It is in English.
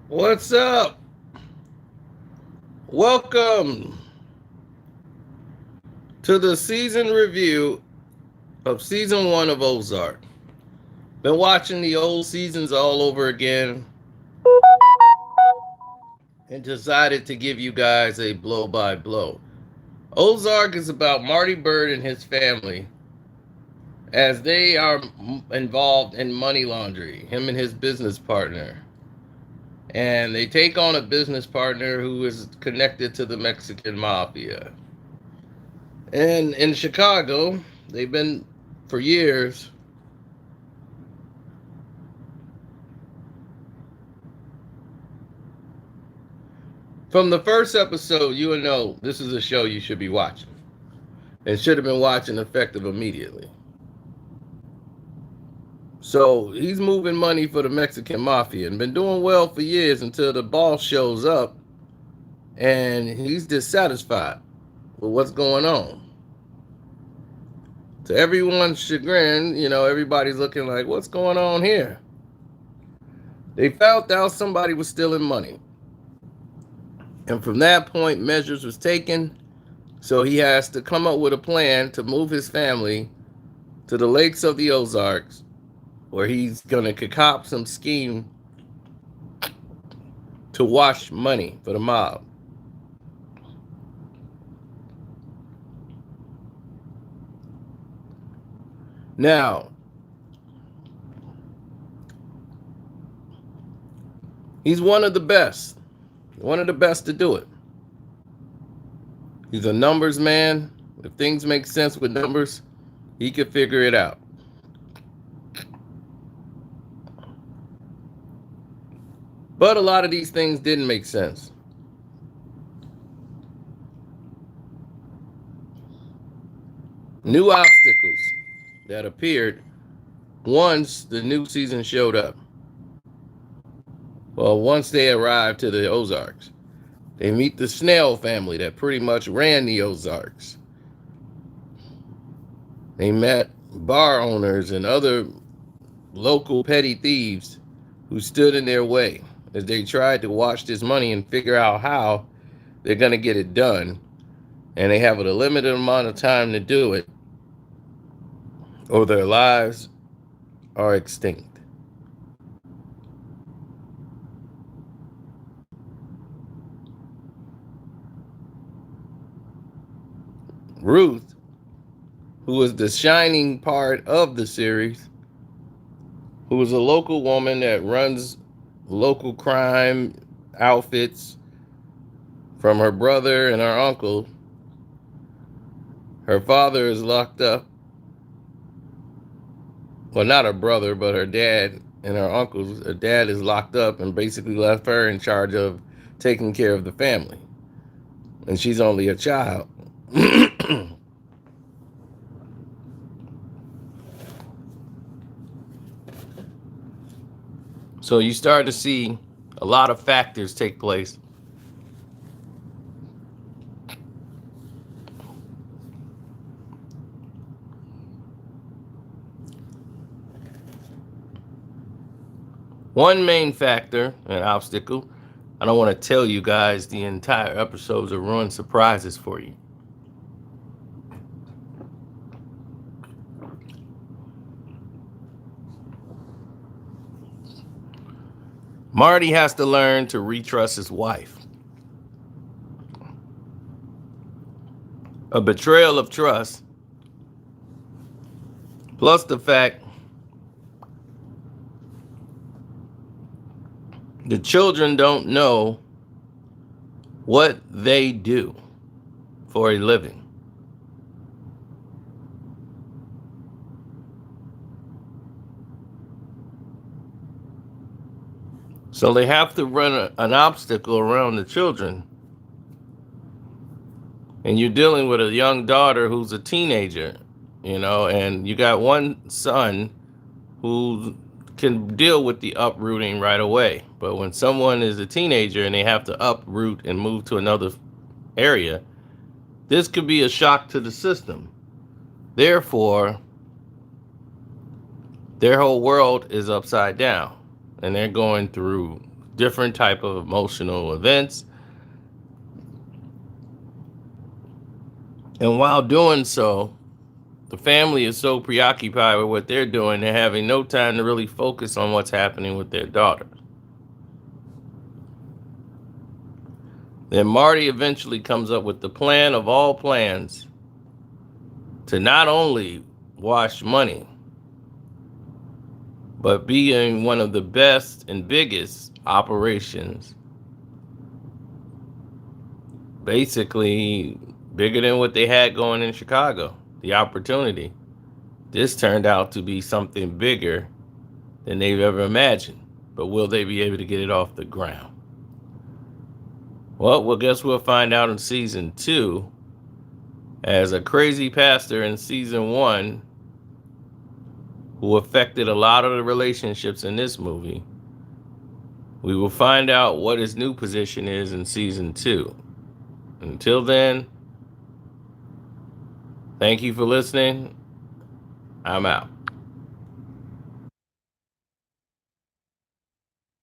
What's up? Welcome to the season review of season one of Ozark. Been watching the old seasons all over again and decided to give you guys a blow by blow. Ozark is about Marty Bird and his family as they are involved in money laundering, him and his business partner. And they take on a business partner who is connected to the Mexican mafia. And in Chicago, they've been for years. From the first episode, you will know this is a show you should be watching. And should have been watching effective immediately. So he's moving money for the Mexican mafia and been doing well for years until the boss shows up and he's dissatisfied with what's going on. To everyone's chagrin, everybody's looking like, what's going on here? They found out somebody was stealing money. And from that point, measures was taken. So he has to come up with a plan to move his family to the lakes of the Ozarks, where he's going to concoct some scheme to wash money for the mob. Now, he's one of the best to do it. He's a numbers man. If things make sense with numbers, he could figure it out. But a lot of these things didn't make sense. New obstacles that appeared once the new season showed up. Well, once they arrived to the Ozarks, they meet the Snell family that pretty much ran the Ozarks. They met bar owners and other local petty thieves who stood in their way as they tried to wash this money and figure out how they're going to get it done. And they have a limited amount of time to do it, or their lives are extinct. Ruth, who is the shining part of the series, who is a local woman that runs local crime outfits from her brother and her uncle. Her father is locked up. Well, not her brother, but her dad and her uncles. Her dad is locked up and basically left her in charge of taking care of the family. And she's only a child. So you start to see a lot of factors take place. One main factor, an obstacle, I don't want to tell you guys the entire episodes or ruin surprises for you. Marty has to learn to retrust his wife. A betrayal of trust, plus the fact the children don't know what they do for a living. So they have to run an obstacle around the children. And you're dealing with a young daughter who's a teenager, and you got one son who can deal with the uprooting right away. But when someone is a teenager and they have to uproot and move to another area, this could be a shock to the system. Therefore, their whole world is upside down and they're going through different type of emotional events. And while doing so, the family is so preoccupied with what they're doing, they're having no time to really focus on what's happening with their daughter. Then Marty eventually comes up with the plan of all plans to not only wash money, but be in one of the best and biggest operations. Basically, bigger than what they had going in Chicago, the opportunity. This turned out to be something bigger than they've ever imagined. But will they be able to get it off the ground? Well, guess we'll find out in season 2. As a crazy pastor in season 1, who affected a lot of the relationships in this movie, we will find out what his new position is in season 2. Until then, thank you for listening. I'm out.